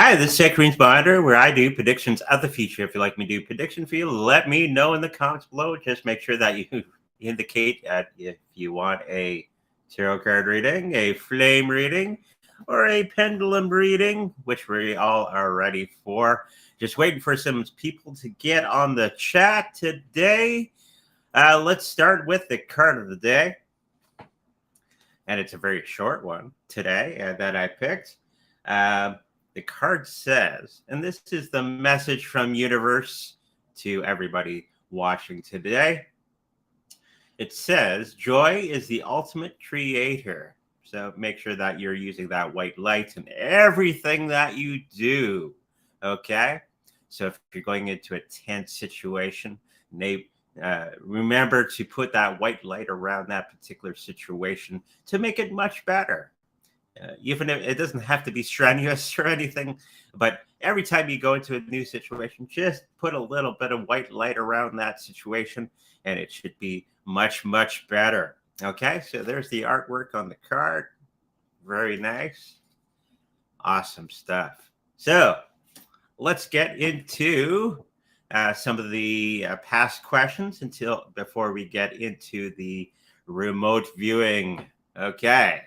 Hi, this is Tech Greens Monitor, where I do predictions of the future. If you'd like me to do prediction for you, let me know in the comments below. Just make sure that you indicate if you want a tarot card reading, a flame reading, or a pendulum reading, which we all are ready for. Just waiting for some people to get on the chat today. Let's start with the card of the day. And it's a very short one today that I picked. The card says, and this is the message from universe to everybody watching today. It says, joy is the ultimate creator. So make sure that you're using that white light in everything that you do. Okay? So if you're going into a tense situation, remember to put that white light around that particular situation to make it much better. Even if it doesn't have to be strenuous or anything, but every time you go into a new situation, just put a little bit of white light around that situation and it should be much, much better. Okay, so there's the artwork on the card. Very nice. Awesome stuff. So let's get into some of the past questions before we get into the remote viewing. Okay.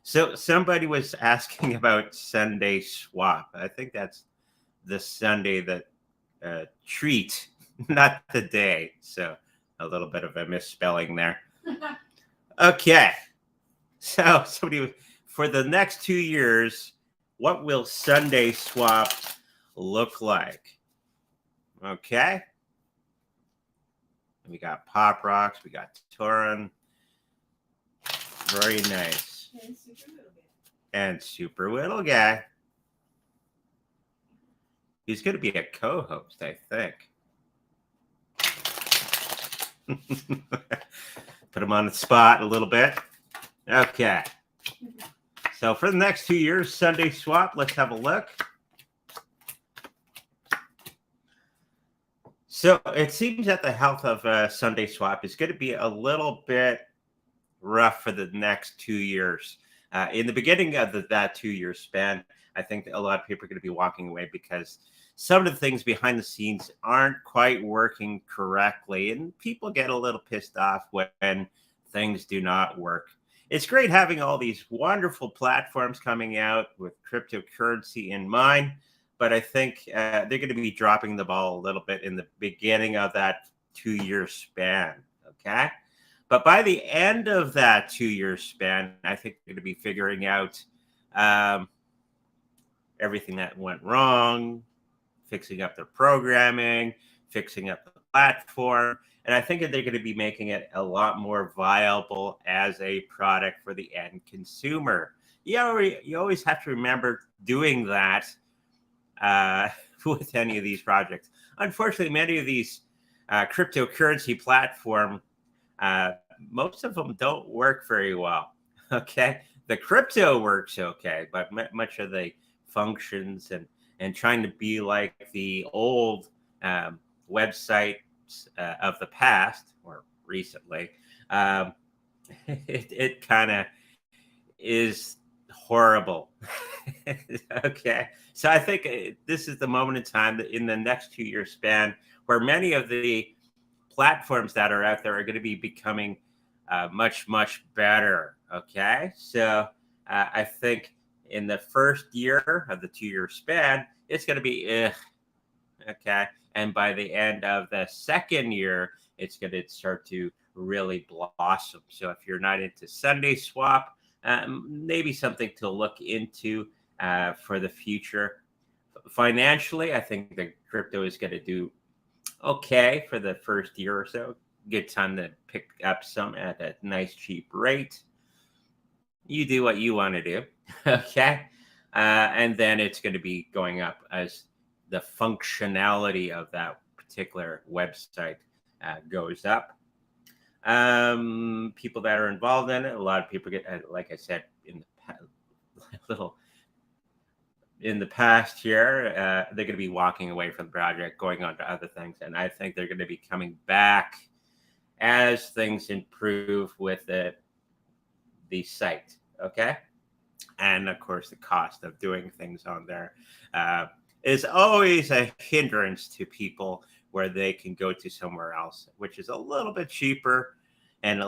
So somebody was asking about Sundae swap. I think that's the Sunday that treat, not the day. So a little bit of a misspelling there. Okay. So for the next 2 years, what will Sundae swap look like? Okay. We got Pop Rocks. We got Turin. Very nice. And super little guy. He's going to be a co-host, I think. Put him on the spot a little bit. Okay. So for the next 2 years, Sundae swap, let's have a look. So it seems that the health of Sundae swap is going to be a little bit rough for the next 2 years. In the beginning of that 2 year span, I think a lot of people are going to be walking away because some of the things behind the scenes aren't quite working correctly, and people get a little pissed off when things do not work. It's great having all these wonderful platforms coming out with cryptocurrency in mind, but I think they're going to be dropping the ball a little bit in the beginning of that 2 year span. Okay. But by the end of that 2 year span, I think they're going to be figuring out everything that went wrong, fixing up their programming, fixing up the platform. And I think that they're going to be making it a lot more viable as a product for the end consumer. You always have to remember doing that with any of these projects. Unfortunately, many of these cryptocurrency platforms, most of them don't work very well. Okay, the crypto works okay, but much of the functions and trying to be like the old websites of the past or recently, it kind of is horrible. Okay, so I think this is the moment in time that in the next 2 year span where many of the platforms that are out there are going to be becoming much, much better. Okay. So I think in the first year of the 2 year span, it's going to be, okay. And by the end of the second year, it's going to start to really blossom. So if you're not into Sundae swap, maybe something to look into for the future. Financially, I think the crypto is going to do okay for the first year or so. Good time to pick up some at a nice cheap rate. You do what you want to do. Okay. And then it's going to be going up as the functionality of that particular website goes up. People that are involved in it, a lot of people get, like I said, in the past year, they're going to be walking away from the project, going on to other things. And I think they're going to be coming back as things improve with the site. Okay. And of course, the cost of doing things on there is always a hindrance to people where they can go to somewhere else, which is a little bit cheaper and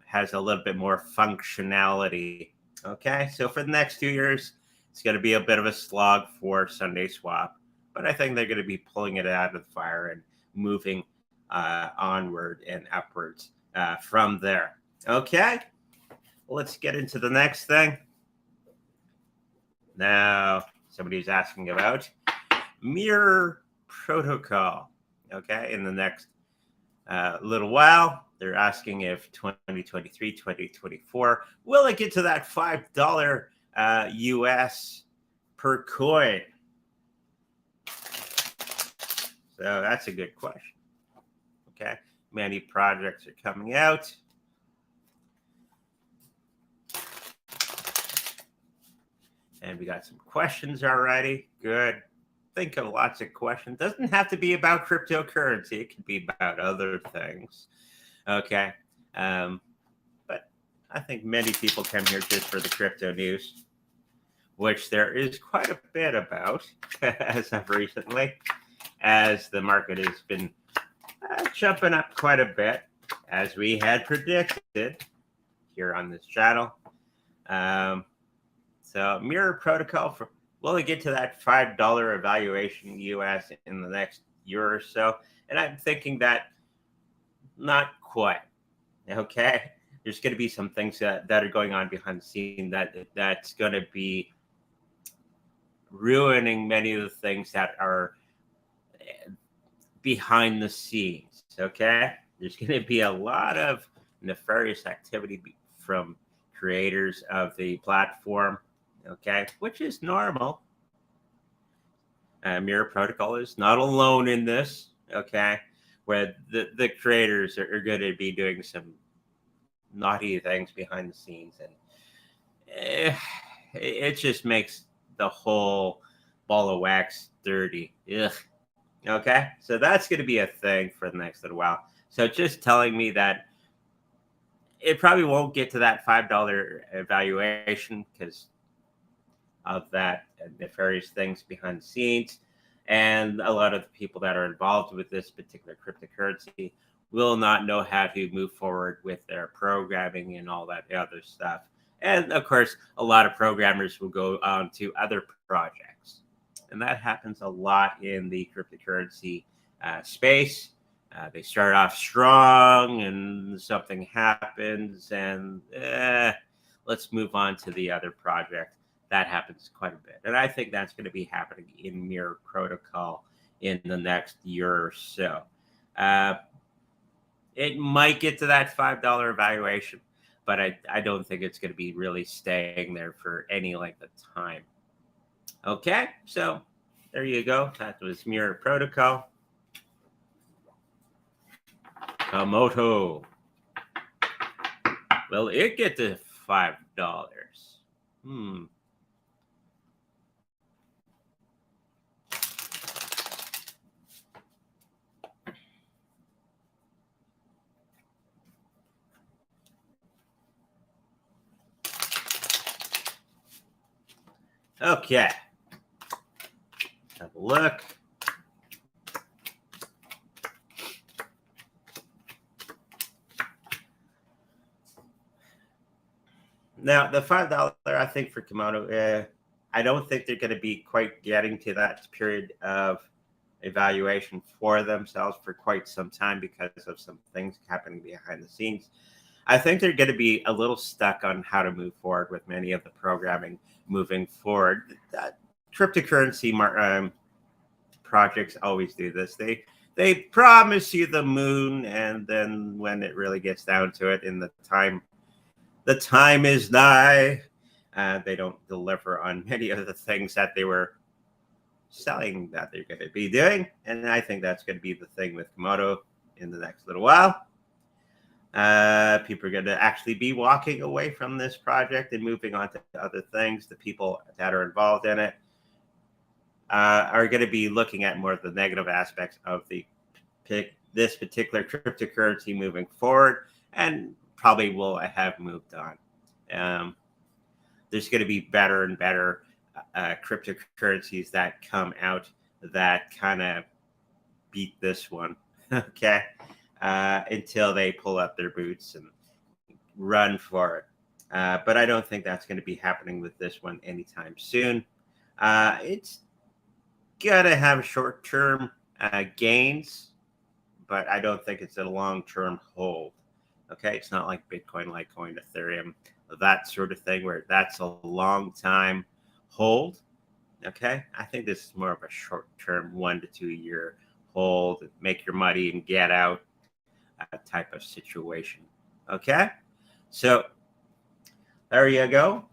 has a little bit more functionality. Okay, so for the next 2 years, it's going to be a bit of a slog for Sundae Swap, but I think they're going to be pulling it out of the fire and moving onward and upwards from there. Okay, let's get into the next thing. Now, somebody's asking about mirror protocol. Okay, in the next little while, they're asking if 2023, 2024, will it get to that $5 US per coin? So that's a good question. Okay, many projects are coming out. And we got some questions already. Good. Think of lots of questions. Doesn't have to be about cryptocurrency. It could be about other things. Okay. But I think many people come here just for the crypto news, which there is quite a bit about as of recently, as the market has been jumping up quite a bit, as we had predicted here on this channel. So mirror protocol, will it get to that $5 evaluation US in the next year or so? And I'm thinking that not quite. Okay, there's going to be some things that are going on behind the scene that's going to be ruining many of the things that are behind the scenes. Okay, there's going to be a lot of nefarious activity from creators of the platform. Okay, which is normal. Mirror Protocol is not alone in this. Okay, where the creators are going to be doing some naughty things behind the scenes, and it just makes the whole ball of wax dirty. Ugh. Okay, so that's going to be a thing for the next little while. So just telling me that it probably won't get to that $5 evaluation because of that nefarious things behind the scenes. And a lot of the people that are involved with this particular cryptocurrency will not know how to move forward with their programming and all that other stuff. And of course, a lot of programmers will go on to other projects. And that happens a lot in the cryptocurrency space. They start off strong and something happens and let's move on to the other project. That happens quite a bit. And I think that's going to be happening in Mirror Protocol in the next year or so. It might get to that $5 evaluation, but I don't think it's going to be really staying there for any length of time. Okay, so there you go. That was Mirror Protocol. Komodo. Will it get to $5? Okay. Have a look. Now, the $5, I think, for Komodo, I don't think they're going to be quite getting to that period of evaluation for themselves for quite some time because of some things happening behind the scenes. I think they're going to be a little stuck on how to move forward with many of the programming moving forward. Cryptocurrency projects always do this. They promise you the moon, and then when it really gets down to it, in the time is nigh. They don't deliver on many of the things that they were selling that they're going to be doing, and I think that's going to be the thing with Komodo in the next little while. People are going to actually be walking away from this project and moving on to other things. The people that are involved in it are going to be looking at more of the negative aspects of this particular cryptocurrency moving forward, and probably will have moved on. there's going to be better and better cryptocurrencies that come out that kind of beat this one, okay, until they pull up their boots and run for it. But I don't think that's going to be happening with this one anytime soon. It's going to have short-term gains, but I don't think it's a long-term hold. Okay, it's not like Bitcoin, Litecoin, Ethereum, that sort of thing where that's a long time hold. Okay, I think this is more of a short-term 1 to 2 year hold, make your money and get out type of situation. Okay, so there you go.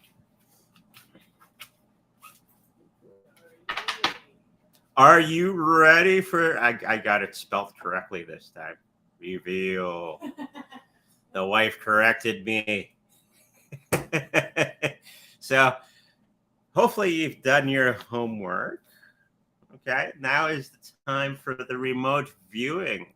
Are you ready for? I got it spelled correctly this time. Reveal. The wife corrected me. So hopefully you've done your homework. Okay, now is the time for the remote viewing.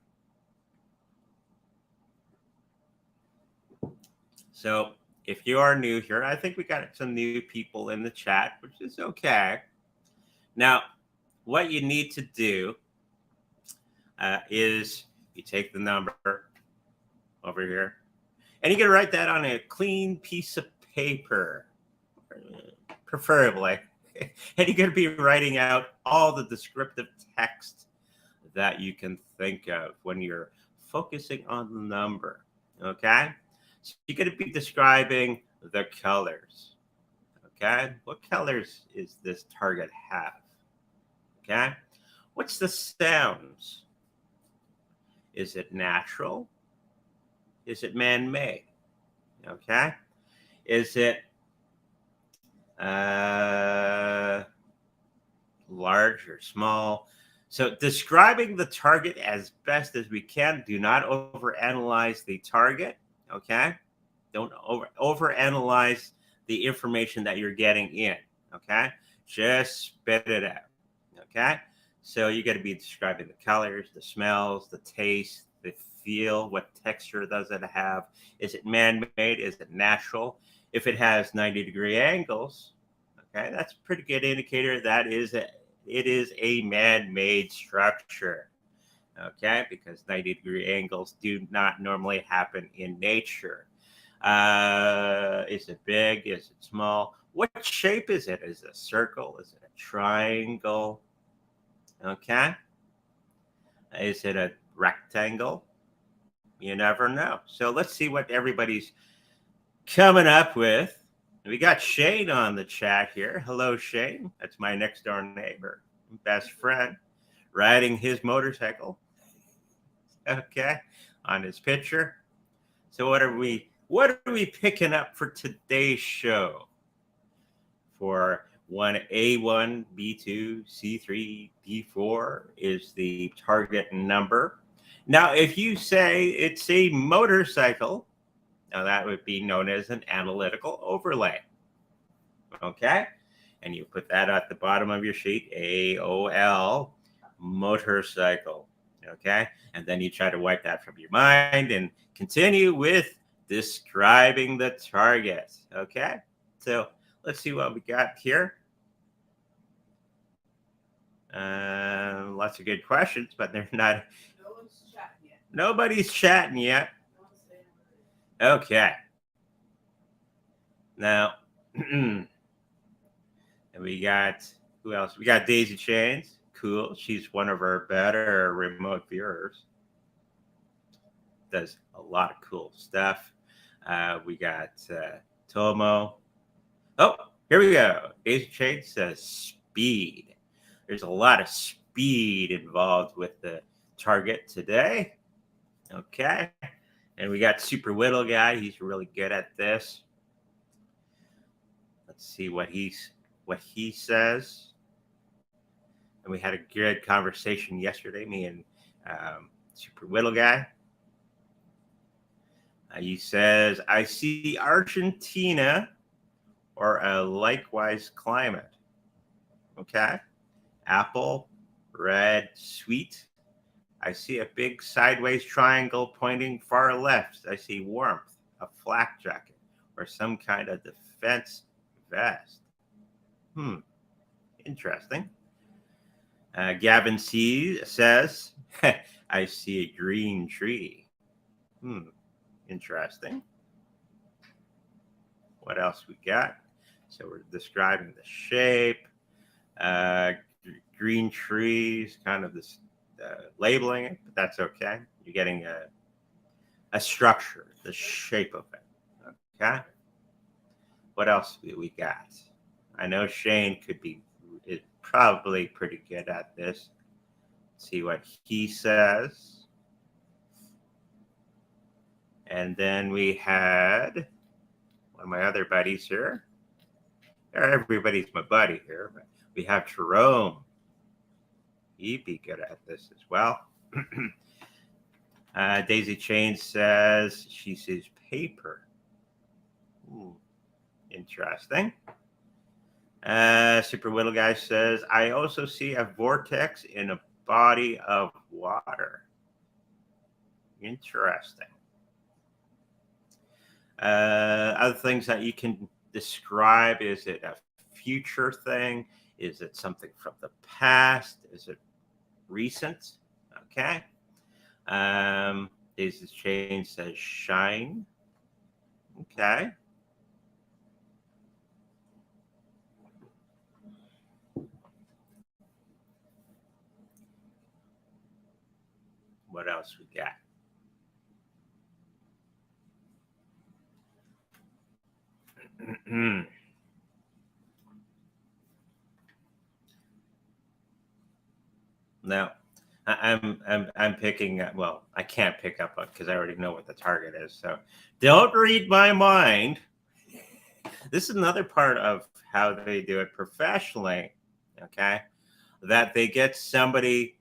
So if you are new here, I think we got some new people in the chat, which is okay. Now, what you need to do is you take the number over here, and you can write that on a clean piece of paper, preferably. And you're going to be writing out all the descriptive text that you can think of when you're focusing on the number, okay? So you're going to be describing the colors, okay? What colors is this target have, okay? What's the sounds? Is it natural? Is it man-made? Okay. Is it large or small? So describing the target as best as we can. Do not overanalyze the target. Okay. Don't overanalyze the information that you're getting in. Okay. Just spit it out. Okay. So you got to be describing the colors, the smells, the taste, the feel. What texture does it have? Is it man-made? Is it natural? If it has 90-degree angles, okay, that's a pretty good indicator that it is a man-made structure. Okay, because 90-degree angles do not normally happen in nature. Is it big? Is it small? What shape is it? Is it a circle? Is it a triangle? Okay. Is it a rectangle? You never know. So let's see what everybody's coming up with. We got Shane on the chat here. Hello, Shane. That's my next door neighbor, best friend, riding his motorcycle. Okay, on his picture. So what are we picking up for today's show? For 1A1, B2, C3, D4 is the target number. Now, if you say it's a motorcycle, now that would be known as an analytical overlay. Okay? And you put that at the bottom of your sheet, AOL, motorcycle. Okay? And then you try to wipe that from your mind and continue with describing the target. Okay? So let's see what we got here. Lots of good questions, but they're not. Nobody's chatting yet. Okay. Now, and we got, who else? We got Daisy Chains. Cool. She's one of our better remote viewers. Does a lot of cool stuff. We got Tomo. Oh, here we go. Daisy Chains says speed. There's a lot of speed involved with the target today. Okay. And we got Super Whittle guy. He's really good at this. Let's see what he says. And we had a good conversation yesterday, me and Super Whittle guy. He says, I see Argentina or a likewise climate. Okay. Apple, red, sweet. I see a big sideways triangle pointing far left. I see warmth, a flak jacket, or some kind of defense best. Interesting. Gavin C says, I see a green tree. Interesting. What else we got? So we're describing the shape. Green trees, kind of this labeling it, but that's okay. You're getting a structure, the shape of it. Okay. What else do we got? I know Shane is probably pretty good at this. Let's see what he says. And then we had one of my other buddies here. Everybody's my buddy here, but we have Jerome. He'd be good at this as well. Daisy Chain says she sees paper. Interesting. Super Whittle Guy says, I also see a vortex in a body of water. Interesting. Other things that you can describe, is it a future thing? Is it something from the past? Is it recent? Okay. Daisy Chain says shine. Okay. What else we got? Now, I'm picking up. Well, I can't pick up because I already know what the target is. So don't read my mind. This is another part of how they do it professionally. Okay, that they get somebody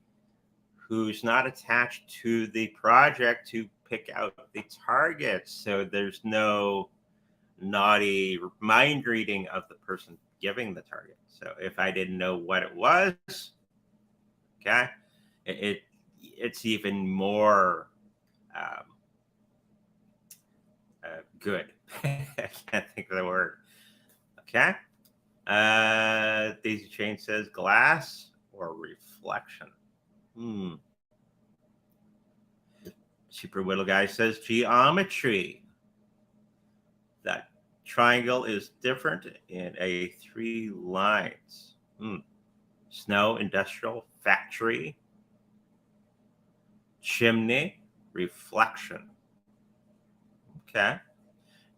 who's not attached to the project to pick out the targets. So there's no naughty mind reading of the person giving the target. So if I didn't know what it was, okay, it's even more good. I can't think of the word. Okay. Daisy Chain says glass or reflection. Super Whittle Guy says geometry. That triangle is different in a 3 lines. Snow, industrial, factory, chimney, reflection. Okay.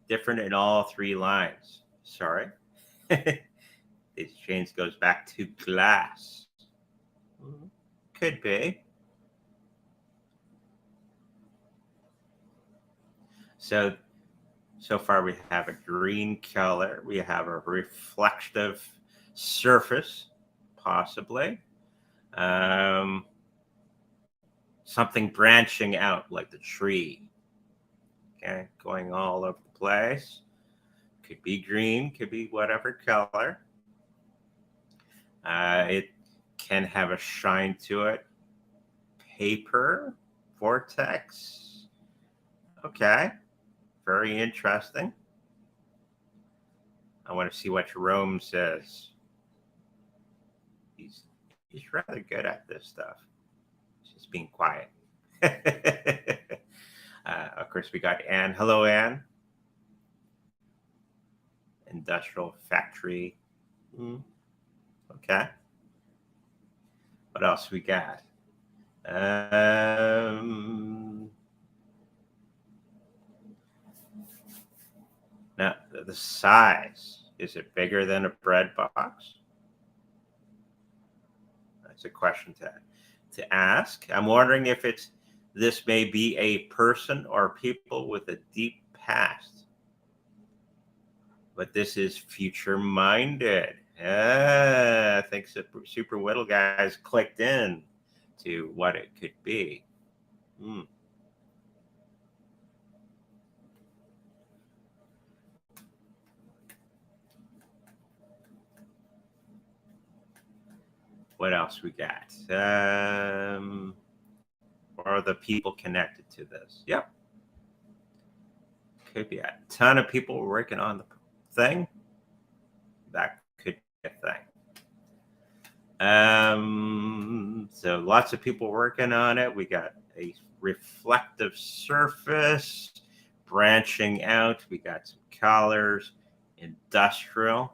Different in all 3 lines. Sorry. These chains goes back to glass. Could be. So far we have a green color. We have a reflective surface, possibly. Something branching out like the tree. Okay, going all over the place. Could be green, could be whatever color. It can have a shine to it. Paper, vortex. Okay, very interesting. I want to see what Jerome says. He's rather good at this stuff. He's just being quiet. Of course, we got Anne. Hello, Anne. Industrial factory. Okay. What else we got? Now, the size. Is it bigger than a bread box? That's a question to ask. I'm wondering if this may be a person or people with a deep past. But this is future-minded. I think Super Whittle Guys clicked in to what it could be. What else we got? Or are the people connected to this? Yep. Could be a ton of people working on the thing. that could be a thing. So lots of people working on it. We got a reflective surface branching out. We got some colors, industrial.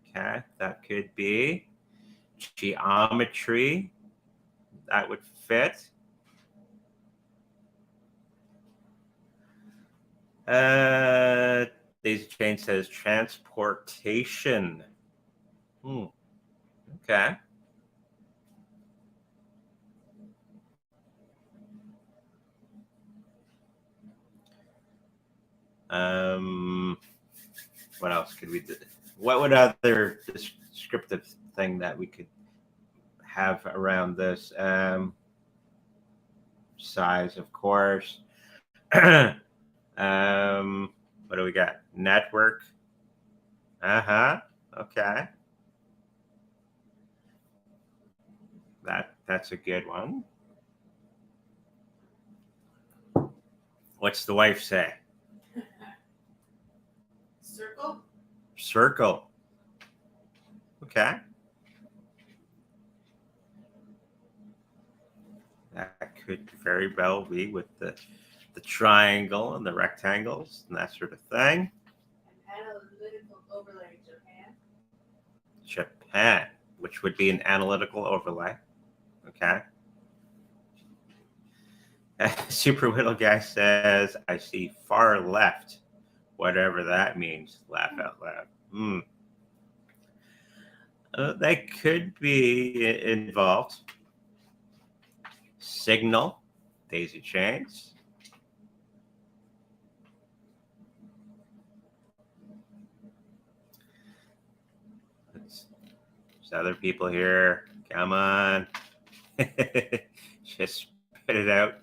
Okay, that could be geometry. That would fit. Daisy Chain says transportation. Okay. What else could we do? What would other descriptive thing that we could have around this? Size, of course. What do we got? Network. Okay. That's a good one. What's the wife say? Circle. Circle. Okay. That could very well be with the triangle and the rectangles and that sort of thing. An analytical overlay, Japan. Japan, which would be an analytical overlay. Okay. Super Little Guy says, I see far left, whatever that means. Laugh out loud. That could be involved. Signal, daisy chains. There's other people here. Come on. Just spit it out.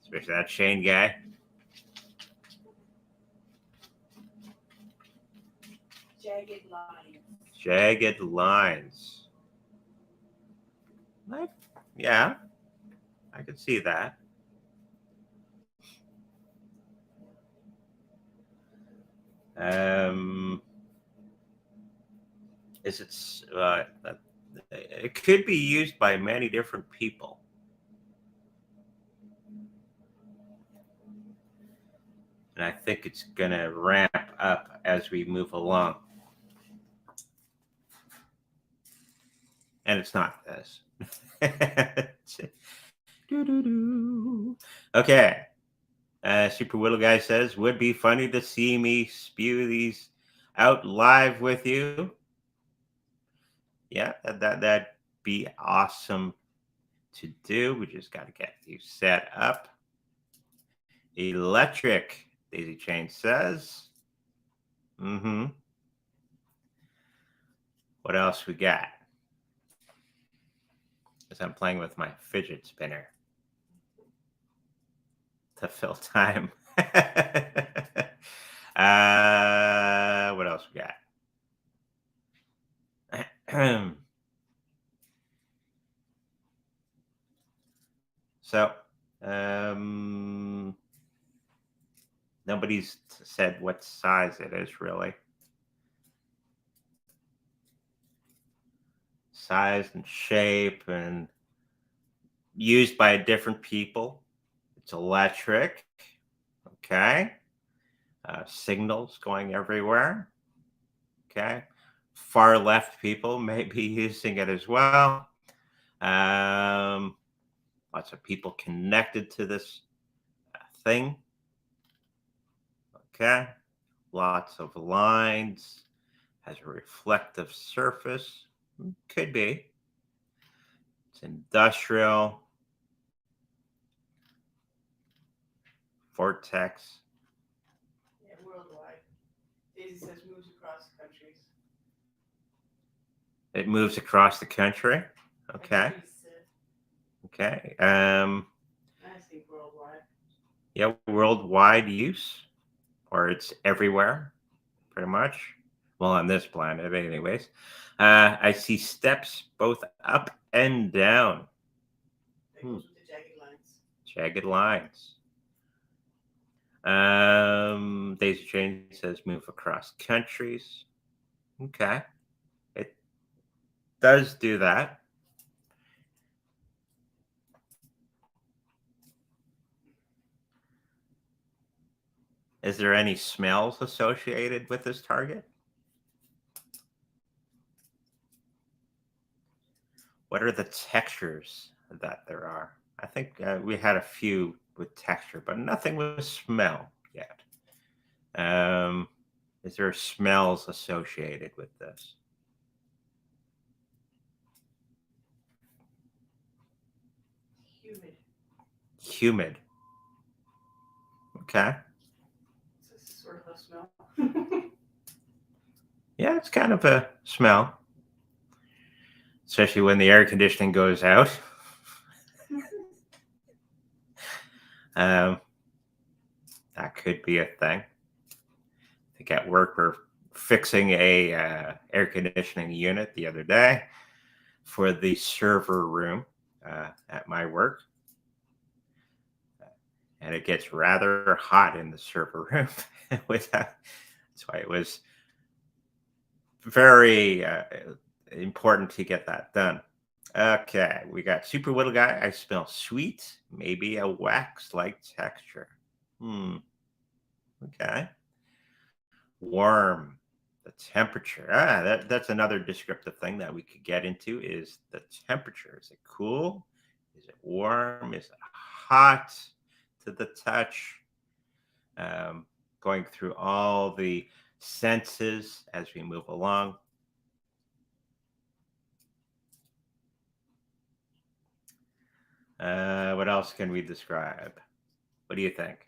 Especially that Shane guy. Jagged lines. Jagged lines. Yeah, I could see that. It could be used by many different people. And I think it's going to ramp up as we move along. And it's not this. Okay. Super Little Guy says, would be funny to see me spew these out live with you. Yeah, that'd be awesome to do. We just got to get you set up. Electric, Daisy Chain says. What else we got? As I'm playing with my fidget spinner to fill time. What else we got? So, nobody's said what size it is, really. Size and shape and used by different people. It's electric. Okay. Signals going everywhere. Okay. Far left people may be using it as well. Lots of people connected to this thing. Okay. Lots of lines. Has a reflective surface. Could be. It's industrial. Vortex. Yeah, worldwide. Daisy says moves across countries. It moves across the country. Okay. Okay. I think worldwide. Yeah, worldwide use, or it's everywhere, pretty much. Well, on this planet, anyways. I see steps both up and down. That goes with the jagged lines. Jagged lines. Daisy Chain says move across countries. Okay. It does do that. Is there any smells associated with this target? What are the textures that there are? I think we had a few with texture, but nothing with smell yet. Is there smells associated with this? Humid. Humid. Okay. It's a sort of a smell. Yeah, it's kind of a smell, especially when the air conditioning goes out. That could be a thing. I think at work we're fixing a air conditioning unit the other day for the server room at my work, and it gets rather hot in the server room. With that, that's why it was very important to get that done. Okay, we got super little guy. I smell sweet, maybe a wax-like texture. Okay. Warm, the temperature. That's another descriptive thing that we could get into is the temperature. Is it cool? Is it warm? Is it hot to the touch? Going through all the senses as we move along. What else can we describe? What do you think?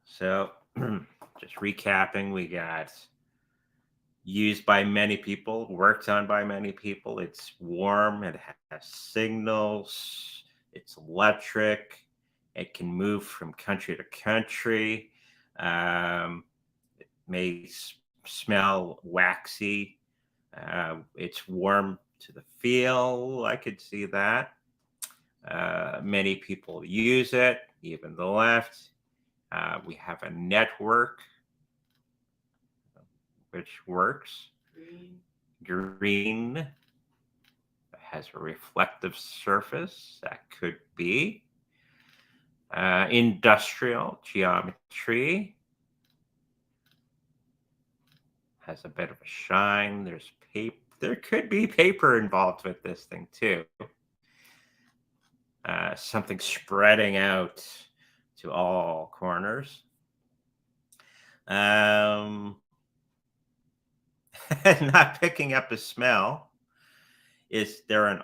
So, just recapping, we got used by many people, worked on by many people. It's warm, it has signals, it's electric, it can move from country to country. It may smell waxy. It's warm to the feel. I could see that. Many people use it, even the left. We have a network which works. Green has a reflective surface. That could be. Industrial geometry has a bit of a shine. There's paper. There could be paper involved with this thing too. Something spreading out to all corners. Not picking up a smell. Is there an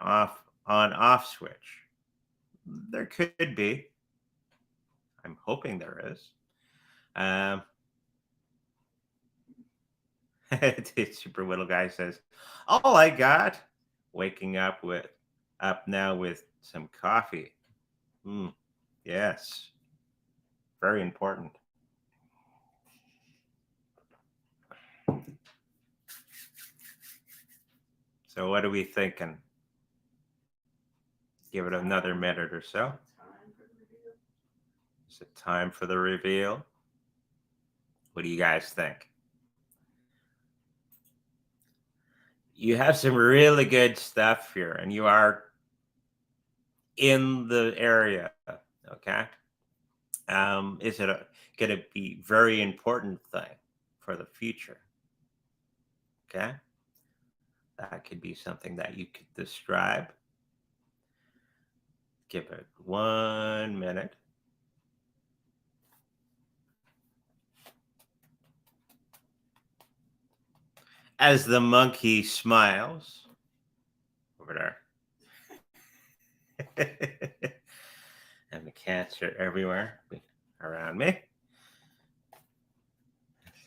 on-off switch? There could be. I'm hoping there is. The super little guy says, "All I got, waking up now with some coffee." Yes, very important. So what are we thinking? Give it another minute or so. Is it time for the reveal? What do you guys think? You have some really good stuff here, and you are in the area, okay? Is it going to be very important thing for the future? Okay, that could be something that you could describe. Give it 1 minute. As the monkey smiles over there. And the cats are everywhere around me.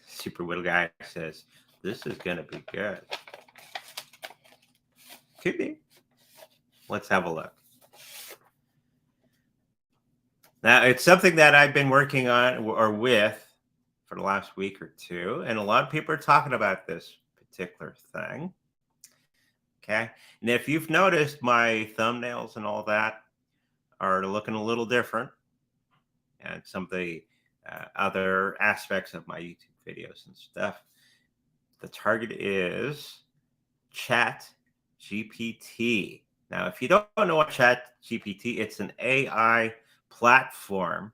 Super little guy says, "This is going to be good." Could be. Let's have a look. Now, it's something that I've been working on or with for the last week or two, and a lot of people are talking about this particular thing. Okay. And if you've noticed my thumbnails and all that are looking a little different, and some of the other aspects of my YouTube videos and stuff. The target is Chat GPT. Now, if you don't know what Chat GPT, it's an AI platform,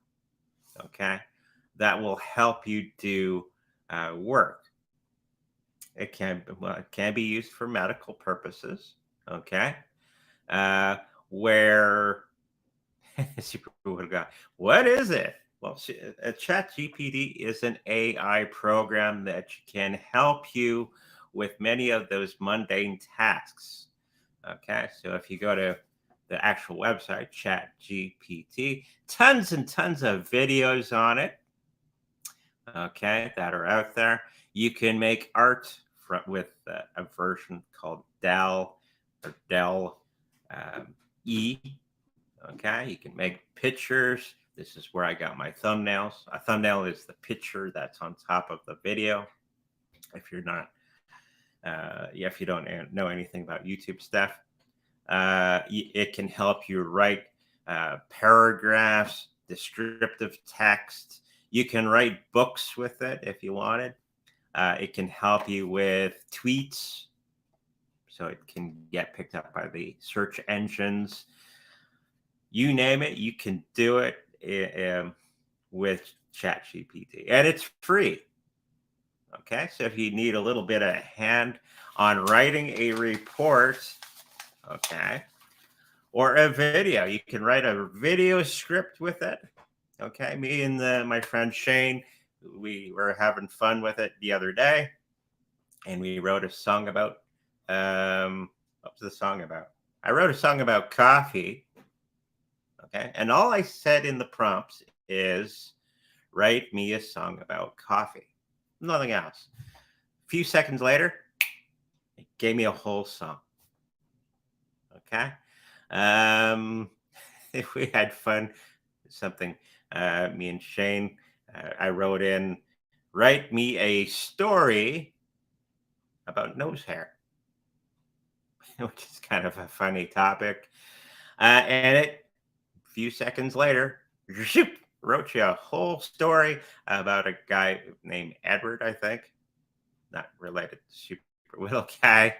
okay, that will help you do work. It can be used for medical purposes, okay, uh, where super would guy. What is it? Well, a Chat GPT is an AI program that can help you with many of those mundane tasks. Okay, so if you go to the actual website, Chat GPT, tons and tons of videos on it, okay, that are out there. You can make art with a version called Dell or Dell E. Okay, you can make pictures. This is where I got my thumbnails. A thumbnail is the picture that's on top of the video. If you're not, if you don't know anything about YouTube stuff, it can help you write paragraphs, descriptive text. You can write books with it if you wanted. It can help you with tweets, so it can get picked up by the search engines. You name it, you can do it with ChatGPT, and it's free. Okay, so if you need a little bit of hand on writing a report, okay, or a video, you can write a video script with it. Okay, me and my friend Shane, we were having fun with it the other day, and we wrote a song about what was the song about? I wrote a song about coffee. Okay. And all I said in the prompts is write me a song about coffee. Nothing else. A few seconds later, it gave me a whole song. Okay. If we had fun, something, me and Shane, I wrote in, write me a story about nose hair, which is kind of a funny topic. And it, few seconds later, wrote you a whole story about a guy named Edward, I think, not related to Super Little Guy,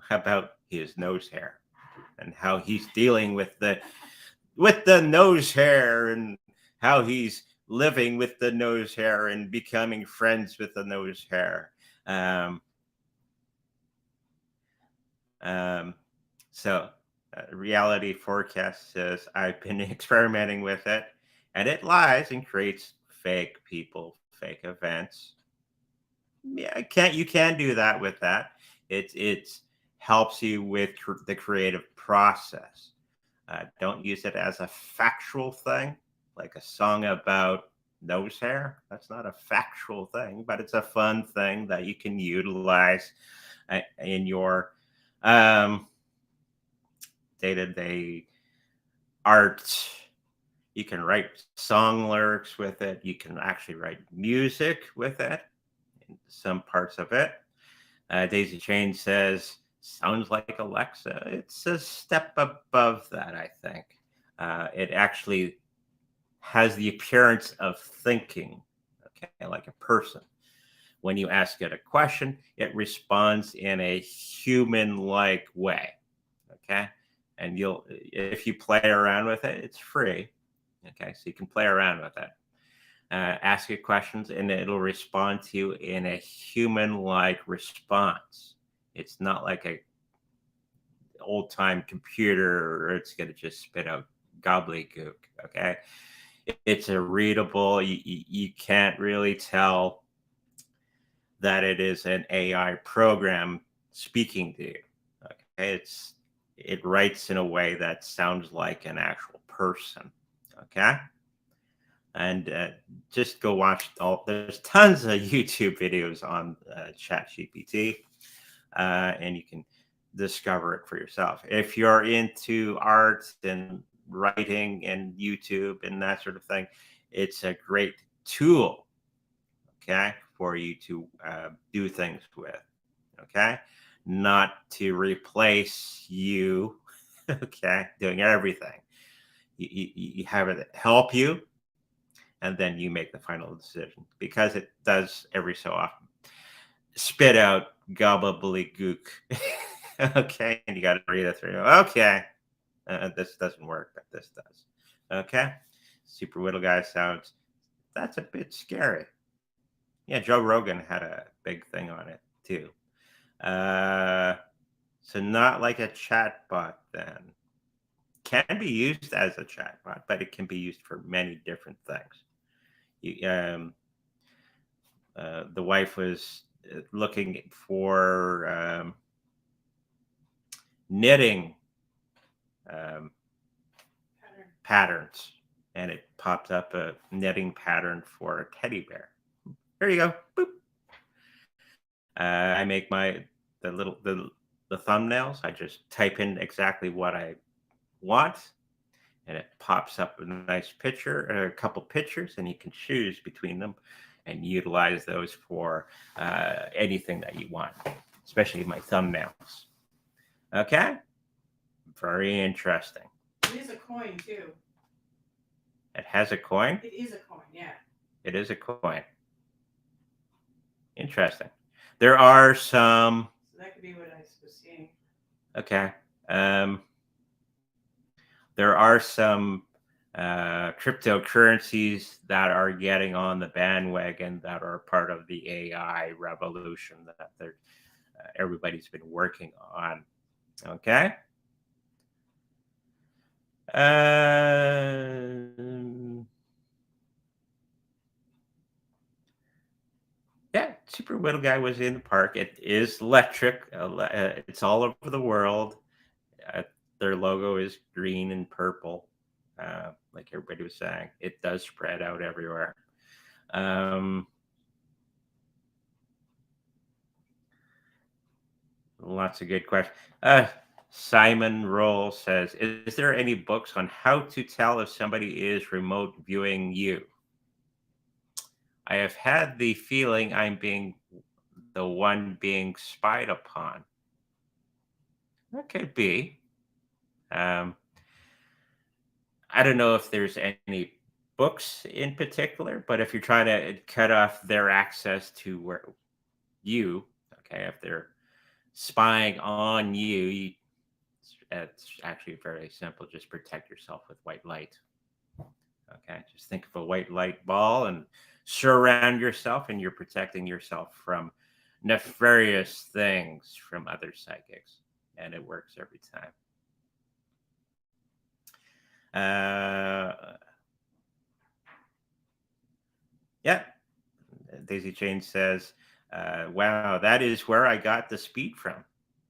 about his nose hair and how he's dealing with the nose hair, and how he's living with the nose hair and becoming friends with the nose hair. Um, so reality forecast says I've been experimenting with it, and it lies and creates fake people, fake events. Yeah, you can do that with that. It helps you with the creative process. Don't use it as a factual thing, like a song about nose hair. That's not a factual thing, but it's a fun thing that you can utilize in your day-to-day art. You can write song lyrics with it. You can actually write music with it in some parts of it. Daisy Chain says, sounds like Alexa. It's a step above that, I think. It actually has the appearance of thinking, okay, like a person. When you ask it a question, it responds in a human-like way, okay? And if you play around with it, it's free. Okay, so you can play around with it. Ask it questions, and it'll respond to you in a human-like response. It's not like a old-time computer, or it's going to just spit out gobbledygook. Okay, it's a readable. You can't really tell that it is an AI program speaking to you. Okay, it writes in a way that sounds like an actual person. Okay. And just go watch there's tons of YouTube videos on ChatGPT, and you can discover it for yourself. If you're into art and writing and YouTube and that sort of thing, it's a great tool, okay, for you to do things with, okay, not to replace you, okay, doing everything. you have it help you, and then you make the final decision, because it does every so often spit out gobbledygook. Okay, and you got to read it through. Okay, this doesn't work, but this does. Okay, super little guy sounds. That's a bit scary. Yeah, Joe Rogan had a big thing on it too. So not like a chatbot then. Can be used as a chatbot, but it can be used for many different things. The wife was looking for knitting um, patterns, and it popped up a knitting pattern for a teddy bear. Here you go. Boop. I make the thumbnails. I just type in exactly what I want, and it pops up a nice picture or a couple pictures, and you can choose between them and utilize those for anything that you want, especially my thumbnails. Okay, very interesting. It is a coin too. It has a coin. It is a coin, yeah. It is a coin. Interesting. There are some. So that could be what I was seeing. Okay. There are some cryptocurrencies that are getting on the bandwagon that are part of the AI revolution that everybody's been working on. Okay. Yeah, Super Little Guy was in the park. It is electric. It's all over the world. Their logo is green and purple, like everybody was saying. It does spread out everywhere. Lots of good questions. Simon Roll says, is there any books on how to tell if somebody is remote viewing you? I have had the feeling I'm being the one being spied upon. That could be. I don't know if there's any books in particular, but if you're trying to cut off their access to where you, okay, if they're spying on you, it's actually very simple. Just protect yourself with white light. Okay, just think of a white light ball and surround yourself, and you're protecting yourself from nefarious things from other psychics, and it works every time. Yeah, Daisy Jane says, wow, that is where I got the speed from.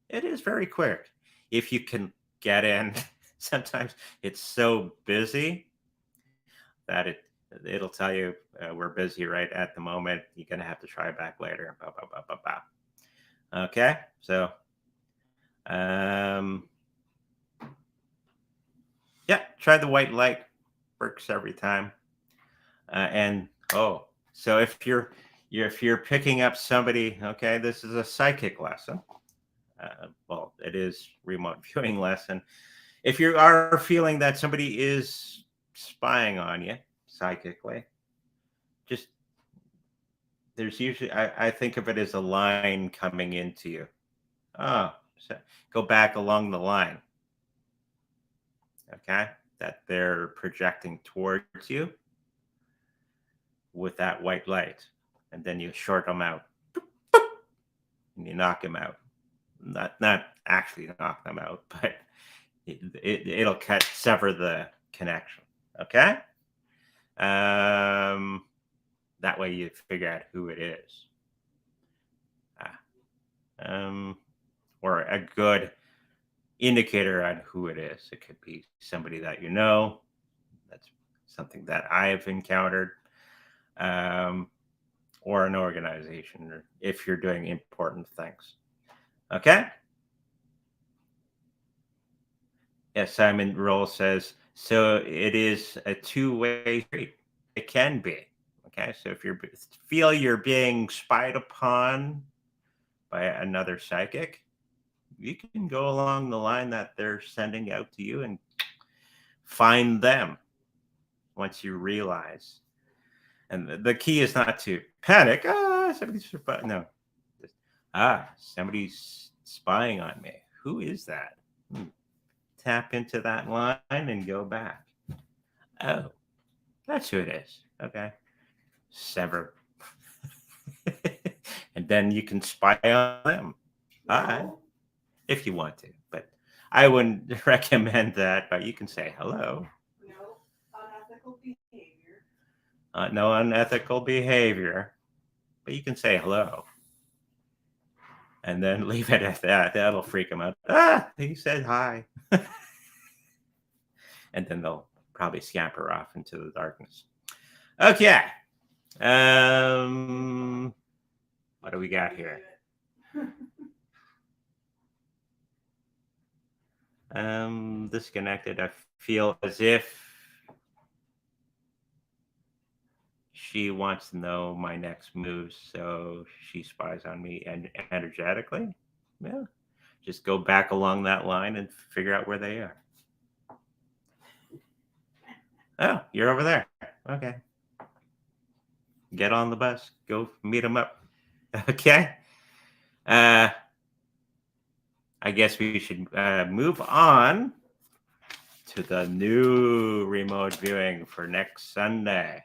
It is very quick if you can get in. Sometimes it's so busy that it'll tell you we're busy right at the moment. You're gonna have to try back later. Bah, bah, bah, bah, bah. Okay, so yeah, try the white light. Works every time. And so if you're picking up somebody, okay, this is a psychic lesson. Well, it is remote viewing lesson. If you are feeling that somebody is spying on you psychically, just there's usually I think of it as a line coming into you. Oh, so go back along the line. Okay, that they're projecting towards you with that white light, and then you short them out and you knock them out. Not actually knock them out, but it'll sever the connection. Okay. That way you figure out who it is. Or a good indicator on who it is. It could be somebody that you know. That's something that I've encountered. Or an organization, or if you're doing important things. Okay. Yes, Simon Roll says, so it is a two-way street. It can be. Okay, so if you feel you're being spied upon by another psychic, you can go along the line that they're sending out to you and find them once you realize. And the key is not to panic. Somebody's no. Somebody's spying on me. Who is that? Tap into that line and go back. Oh, that's who it is. Okay. Sever. And then you can spy on them. If you want to, but I wouldn't recommend that. But you can say hello. No unethical behavior. No unethical behavior, but you can say hello. And then leave it at that. That'll freak them out. He said hi. And then they'll probably scamper off into the darkness. Okay. What do we got here? Disconnected. I feel as if she wants to know my next moves, so she spies on me and energetically. Yeah. Just go back along that line and figure out where they are. Oh, you're over there. Okay. Get on the bus. Go meet them up. Okay. I guess we should move on to the new remote viewing for next Sunday.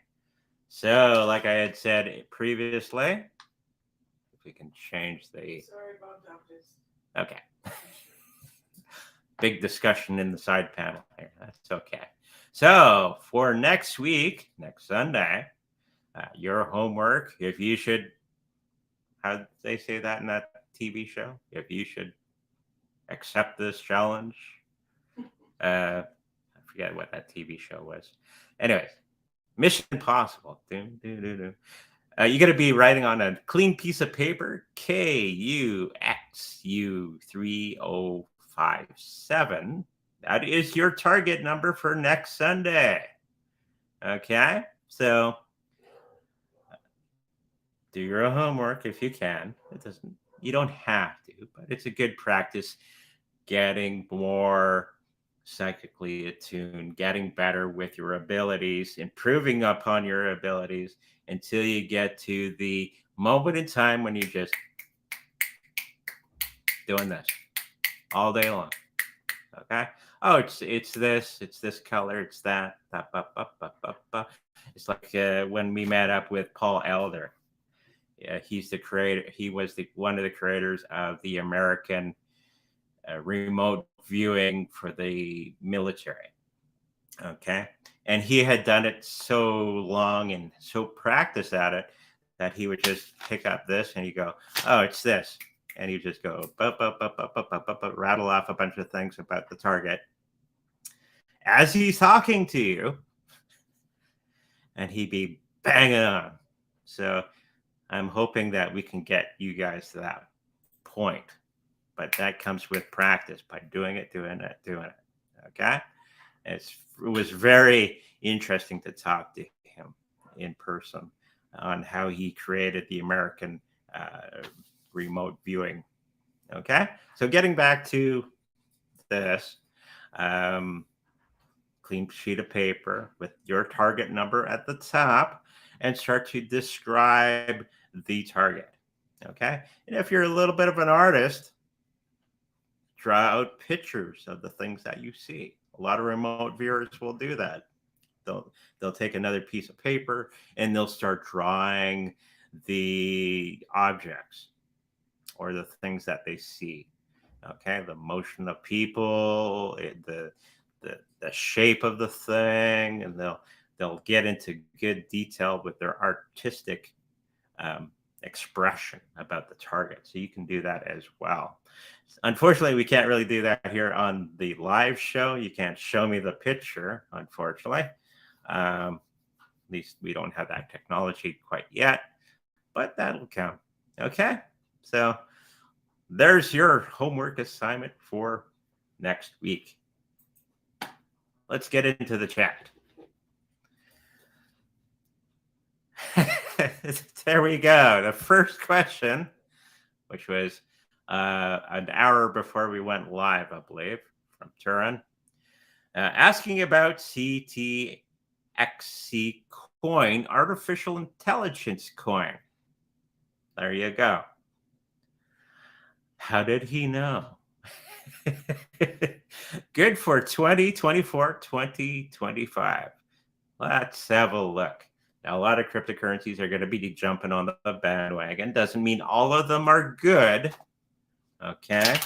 So, like I had said previously, if we can change the... Sorry about this. Okay. Big discussion in the side panel here. That's okay. So, for next week, next Sunday, your homework, if you should, how did they say that in that TV show? If you should accept this challenge. I forget what that TV show was. Anyways, Mission Impossible. You got to be writing on a clean piece of paper, KUXU3057. That is your target number for next Sunday. Okay, so do your homework if you can. You don't have to, but it's a good practice getting more psychically attuned, getting better with your abilities, improving upon your abilities until you get to the moment in time when you're just doing this all day long. Okay. Oh, it's this color, it's that. It's like when we met up with Paul Elder. Yeah, he's the creator. He was one of the creators of the American remote viewing for the military. Okay. And he had done it so long and so practiced at it that he would just pick up this and you go, oh, it's this. And you just go, rattle off a bunch of things about the target as he's talking to you. And he'd be banging on. So I'm hoping that we can get you guys to that point. But that comes with practice by doing it. Okay. It was very interesting to talk to him in person on how he created the American remote viewing. Okay. So getting back to this, clean sheet of paper with your target number at the top and start to describe the target. Okay. And if you're a little bit of an artist, draw out pictures of the things that you see. A lot of remote viewers will do that. They'll take another piece of paper and they'll start drawing the objects or the things that they see. Okay, the motion of people, the shape of the thing, and they'll get into good detail with their artistic expression about the target. So you can do that as well. Unfortunately, we can't really do that here on the live show. You can't show me the picture, unfortunately. At least we don't have that technology quite yet, but that'll come. Okay, so there's your homework assignment for next week. Let's get into the chat. There we go. The first question, which was an hour before we went live, I believe, from Turin. Asking about CTXC coin, artificial intelligence coin. There you go. How did he know? Good for 2024, 2025. Let's have a look. Now, a lot of cryptocurrencies are going to be jumping on the bandwagon. Doesn't mean all of them are good. Okay.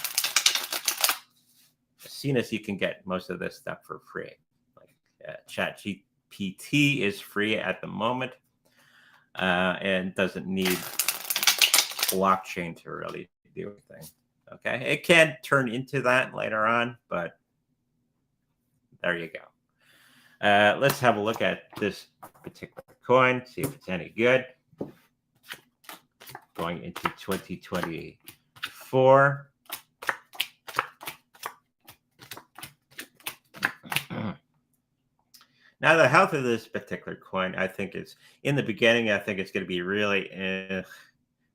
As soon as you can get most of this stuff for free. Like ChatGPT is free at the moment and doesn't need blockchain to really do anything. Okay. It can turn into that later on, but there you go. Let's have a look at this particular coin, see if it's any good. Going into 2024. Now, the health of this particular coin, I think it's in the beginning, I think it's going to be really,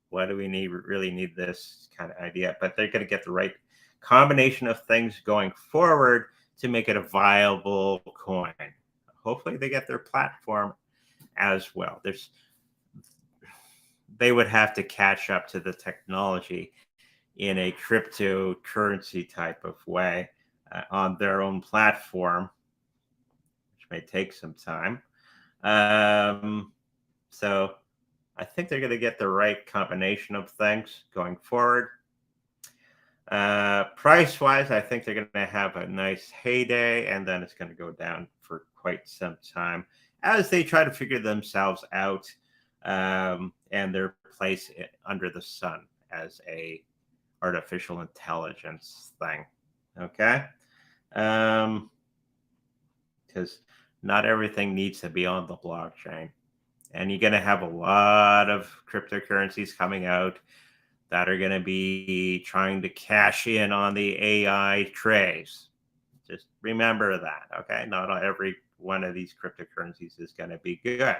what do we need? We really need this kind of idea, but they're going to get the right combination of things going forward to make it a viable coin. Hopefully they get their platform as well. They would have to catch up to the technology in a cryptocurrency type of way on their own platform, which may take some time. So I think they're going to get the right combination of things going forward. Price-wise, I think they're going to have a nice heyday, and then it's going to go down for quite some time as they try to figure themselves out and their place under the sun as a artificial intelligence thing. Okay, because not everything needs to be on the blockchain, and you're going to have a lot of cryptocurrencies coming out that are going to be trying to cash in on the AI craze. Just remember that, okay? Not every one of these cryptocurrencies is going to be good.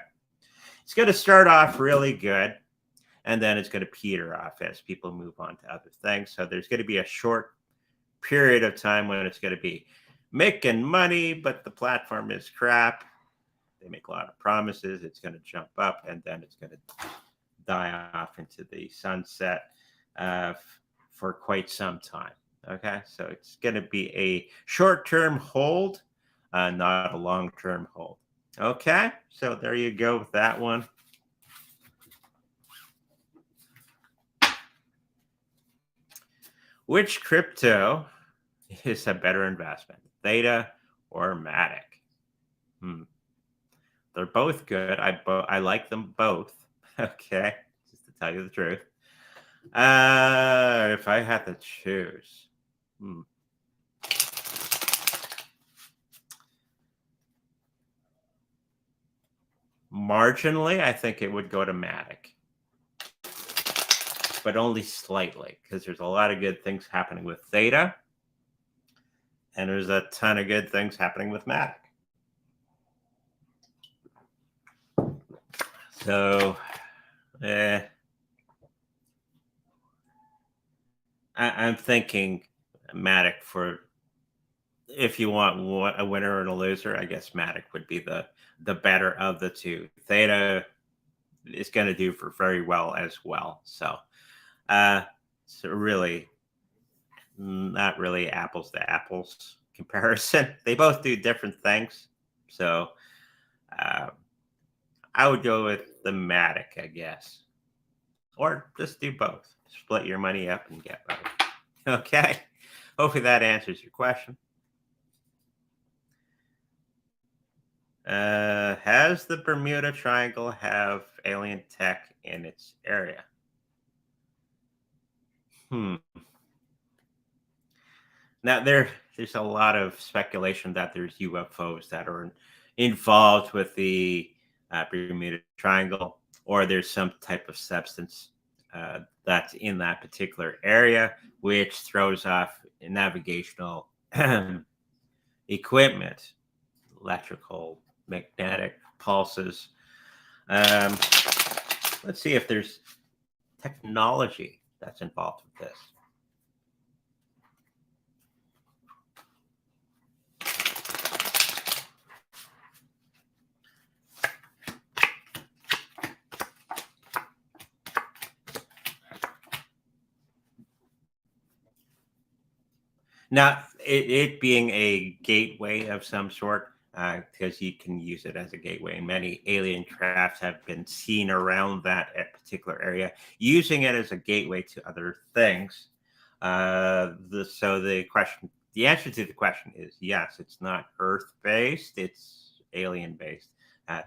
It's going to start off really good, and then it's going to peter off as people move on to other things. So there's going to be a short period of time when it's going to be making money, but the platform is crap. They make a lot of promises. It's going to jump up, and then it's going to die off into the sunset for quite some time. Okay, so it's going to be a short-term hold, not a long-term hold. Okay, so there you go with that one. Which crypto is a better investment, Theta or Matic? They're both good. I like them both. Okay, just to tell you the truth. If I had to choose, marginally, I think it would go to Matic, but only slightly, because there's a lot of good things happening with Theta, and there's a ton of good things happening with Matic. So, I'm thinking Matic for, if you want a winner and a loser, I guess Matic would be the better of the two. Theta is going to do for very well as well. So really not really apples to apples comparison. They both do different things. So I would go with the Matic, I guess. Or just do both. Split your money up and get both. Okay. Hopefully that answers your question. Has the Bermuda Triangle have alien tech in its area? Now there's a lot of speculation that there's UFOs that are involved with the Bermuda Triangle, or there's some type of substance that's in that particular area, which throws off navigational equipment, electrical, magnetic pulses. Let's see if there's technology that's involved with this. Now, it being a gateway of some sort, because you can use it as a gateway, and many alien crafts have been seen around that particular area, using it as a gateway to other things. So the answer to the question is yes. It's not Earth-based; it's alien-based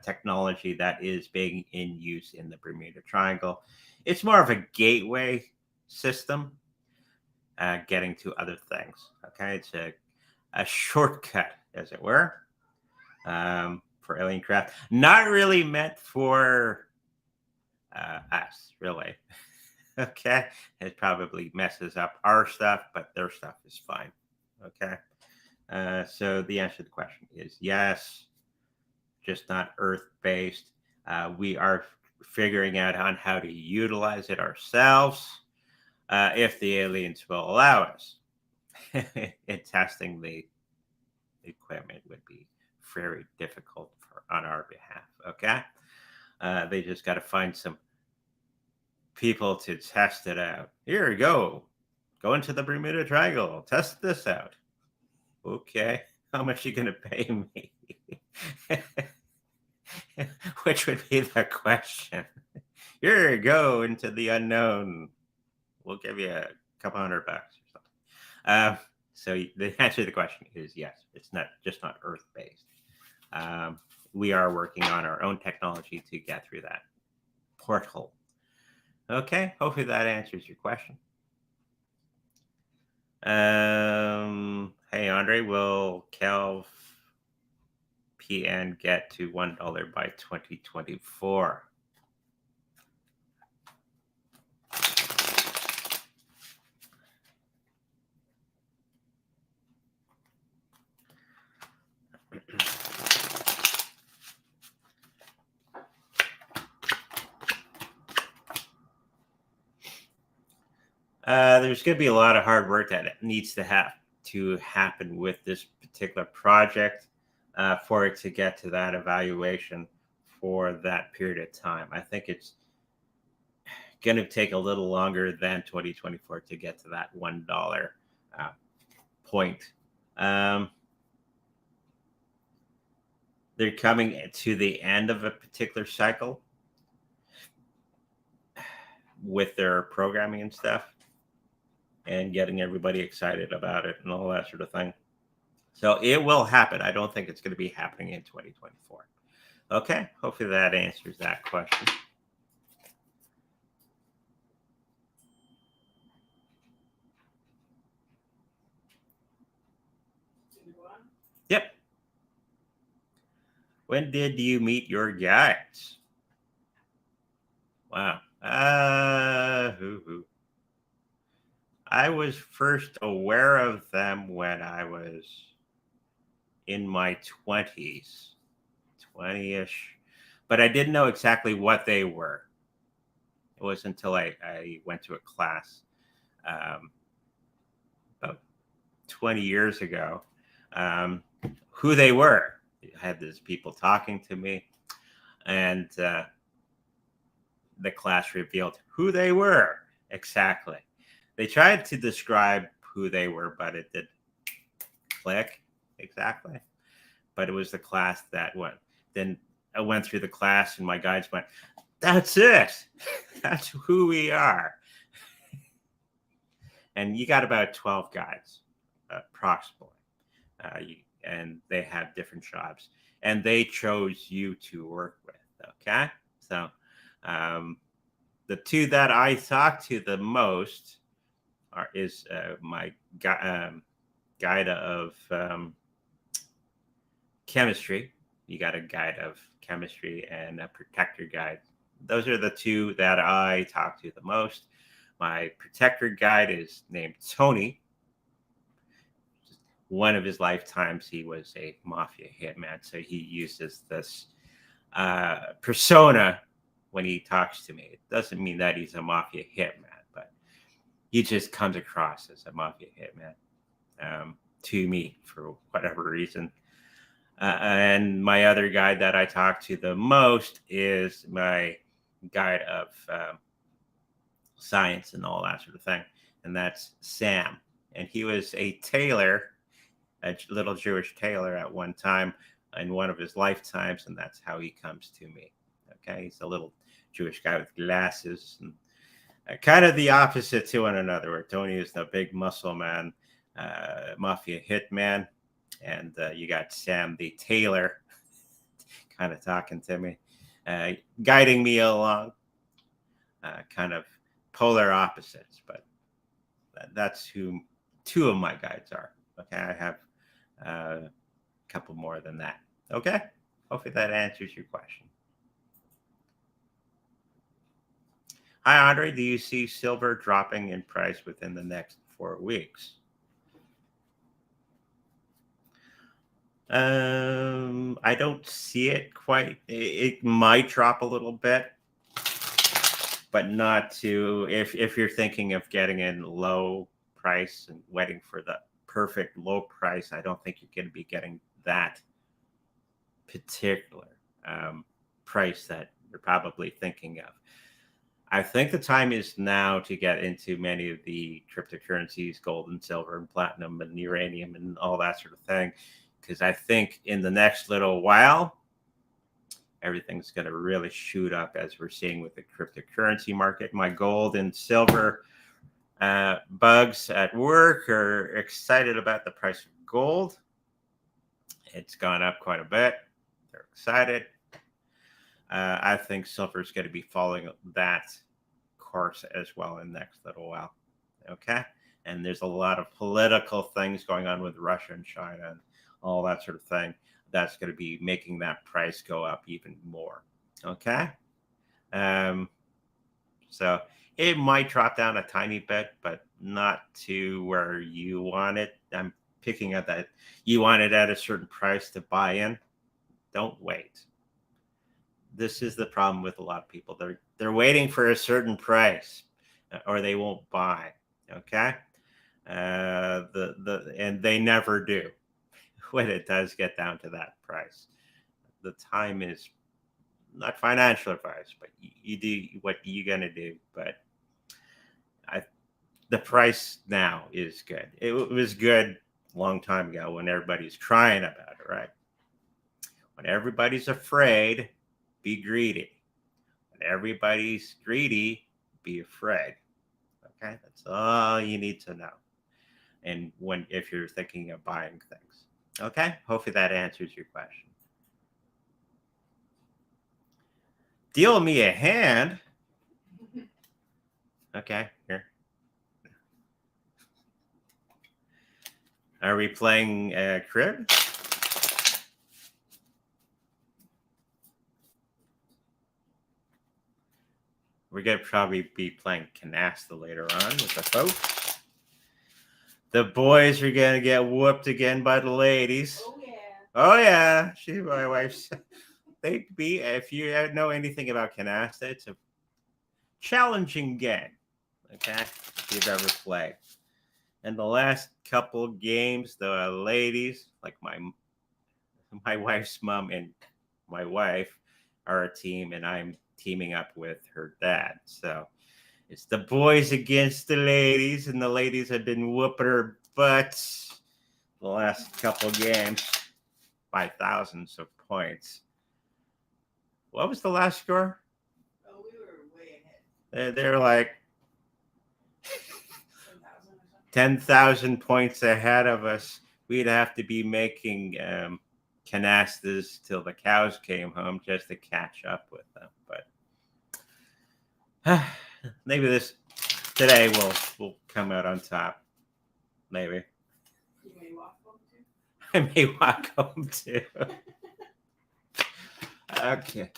technology that is being in use in the Bermuda Triangle. It's more of a gateway system getting to other things. Okay, it's a shortcut, as it were, for alien craft. Not really meant for us, really. Okay, it probably messes up our stuff, but their stuff is fine. Okay, so the answer to the question is yes, just not Earth-based. We are figuring out on how to utilize it ourselves if the aliens will allow us. And testing the equipment would be very difficult on our behalf. Okay, they just got to find some people to test it out. Here we go. Go into the Bermuda Triangle. Test this out. Okay, how much are you gonna pay me? Which would be the question. Here you go into the unknown. We'll give you a couple $100 or something. So the answer to the question is yes. It's not Earth-based. We are working on our own technology to get through that portal. Okay, hopefully that answers your question. Hey Andre, will Kelvpn get to $1 by 2024? There's going to be a lot of hard work that needs to happen with this particular project for it to get to that evaluation for that period of time. I think it's going to take a little longer than 2024 to get to that $1 point. They're coming to the end of a particular cycle with their programming and stuff, and getting everybody excited about it and all that sort of thing. So it will happen. I don't think it's going to be happening in 2024. Okay, hopefully that answers that question. Yep. When did you meet your guides? Wow. I was first aware of them when I was in my 20s, 20-ish, but I didn't know exactly what they were. It wasn't until I went to a class about 20 years ago who they were. I had these people talking to me, and the class revealed who they were exactly. They tried to describe who they were, but it didn't click exactly. But it was the class that went. Then I went through the class, and my guides went, "That's it. That's who we are." And you got about 12 guides, approximately. And they have different jobs. And they chose you to work with, okay? So the two that I talk to the most is my guide of chemistry. You got a guide of chemistry and a protector guide. Those are the two that I talk to the most. My protector guide is named Tony. One of his lifetimes, he was a mafia hitman, so he uses this persona when he talks to me. It doesn't mean that he's a mafia hitman, but he just comes across as a mafia hitman to me for whatever reason. And my other guide that I talk to the most is my guide of science and all that sort of thing, and that's Sam. and he was a tailor, a little Jewish tailor at one time in one of his lifetimes, and that's how he comes to me. Okay, he's a little Jewish guy with glasses, and kind of the opposite to one another. Where Tony is the big muscle man, mafia hitman, and you got Sam the tailor, kind of talking to me, guiding me along. Kind of polar opposites, but that's who two of my guides are. Okay, I have a couple more than that. Okay, hopefully that answers your question. Hi, Andre. Do you see silver dropping in price within the next 4 weeks? I don't see it quite. It might drop a little bit, but not to if you're thinking of getting in low price and waiting for the perfect low price. I don't think you're going to be getting that particular price that you're probably thinking of. I think the time is now to get into many of the cryptocurrencies, gold and silver and platinum and uranium and all that sort of thing, because I think in the next little while, everything's going to really shoot up, as we're seeing with the cryptocurrency market. My gold and silver bugs at work are excited about the price of gold. It's gone up quite a bit. They're excited. I think silver is going to be following that course as well in the next little while. Okay. And there's a lot of political things going on with Russia and China and all that sort of thing. That's going to be making that price go up even more. Okay. So it might drop down a tiny bit, but not to where you want it. I'm picking up that you want it at a certain price to buy in. Don't wait. This is the problem with a lot of people. They're waiting for a certain price, or they won't buy. Okay. And they never do when it does get down to that price. The time is not financial advice, but you do what you're gonna do. But the price now is good. It was good a long time ago when everybody's crying about it, right? When everybody's afraid, be greedy. When everybody's greedy, be afraid. Okay, that's all you need to know. And if you're thinking of buying things. Okay, hopefully that answers your question. Deal me a hand. Okay, here. Are we playing crib? We're going to probably be playing canasta later on with the folks. The boys are going to get whooped again by the ladies. Oh, yeah. Oh, yeah. She's my wife. If you know anything about canasta, it's a challenging game. Okay, if you've ever played. And the last couple games, the ladies, like my wife's mom and my wife, are a team, and I'm teaming up with her dad. So it's the boys against the ladies, and the ladies have been whooping her butts the last couple games by thousands of points. What was the last score? Oh, we were way ahead. They're like 10,000 points ahead of us. We'd have to be making canastas till the cows came home just to catch up with them. But maybe today we'll come out on top. Maybe. You may walk home too. I may walk home too. Okay.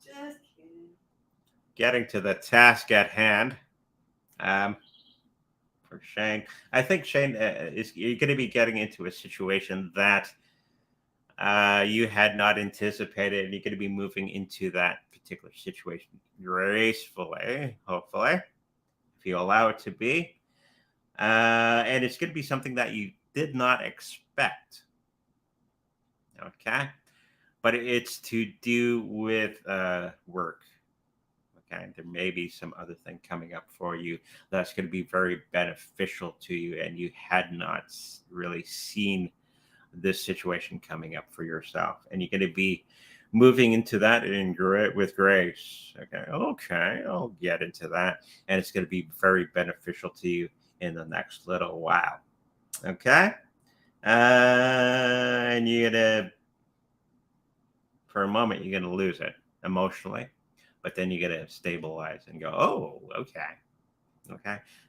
Just kidding. Getting to the task at hand. For Shane, I think Shane you're going to be getting into a situation that you had not anticipated, and you're going to be moving into that particular situation gracefully, hopefully, if you allow it to be. And it's going to be something that you did not expect. Okay. But it's to do with work. Okay, there may be some other thing coming up for you that's going to be very beneficial to you, and you had not really seen this situation coming up for yourself, and you're going to be moving into that with grace. Okay, I'll get into that, and it's going to be very beneficial to you in the next little while. Okay, and you're gonna, for a moment, you're gonna lose it emotionally, but then you're gonna stabilize and go, oh, okay,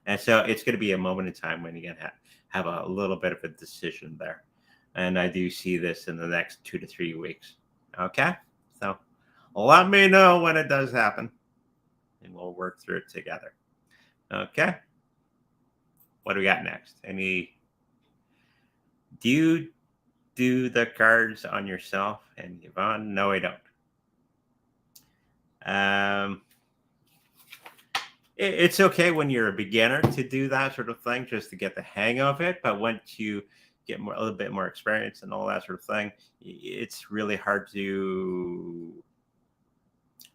and so it's going to be a moment in time when you're gonna have a little bit of a decision there. And I do see this in the next 2 to 3 weeks. Okay. So let me know when it does happen and we'll work through it together. Okay. What do we got next? Do you do the cards on yourself? And Yvonne, no, I don't. It's okay when you're a beginner to do that sort of thing, just to get the hang of it. But once you get a little bit more experience and all that sort of thing, it's really hard to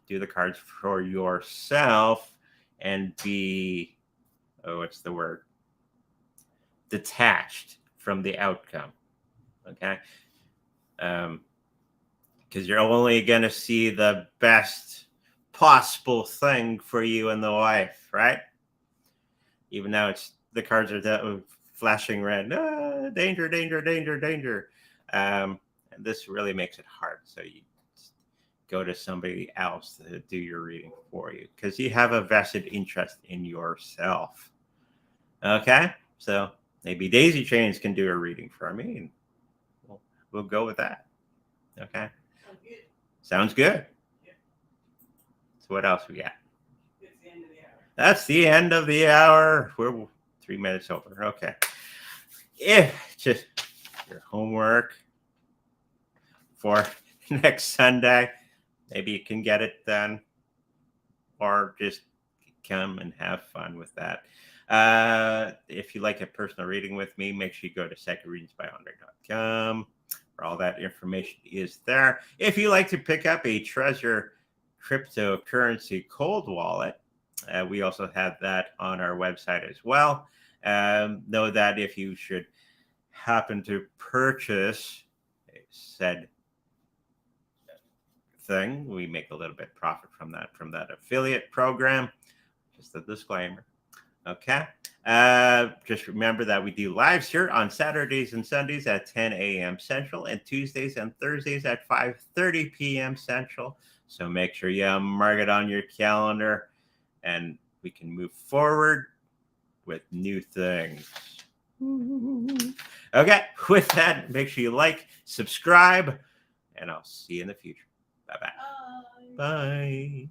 do the cards for yourself and be, what's the word? Detached from the outcome. Okay. Because you're only going to see the best possible thing for you and the wife, right? Even though the cards are flashing red, danger, danger, danger, danger. And this really makes it hard. So you go to somebody else to do your reading for you because you have a vested interest in yourself. Okay, so maybe Daisy Chains can do a reading for me, and we'll go with that. Okay, sounds good. Yeah. So what else we got? It's the end of the hour. That's the end of the hour. We're 3 minutes over. Okay. If just your homework for next Sunday, maybe you can get it done, or just come and have fun with that. If you like a personal reading with me, make sure you go to secondreadingsbyandre.com, where all that information is there. If you like to pick up a Treasure cryptocurrency cold wallet, we also have that on our website as well. Know that if you should happen to purchase said thing, we make a little bit profit from that affiliate program. Just a disclaimer. Okay. Just remember that we do lives here on Saturdays and Sundays at 10 a.m. Central, and Tuesdays and Thursdays at 5:30 p.m. Central. So make sure you mark it on your calendar, and we can move forward with new things. Okay. With that, make sure you like, subscribe, and I'll see you in the future. Bye-bye. Bye.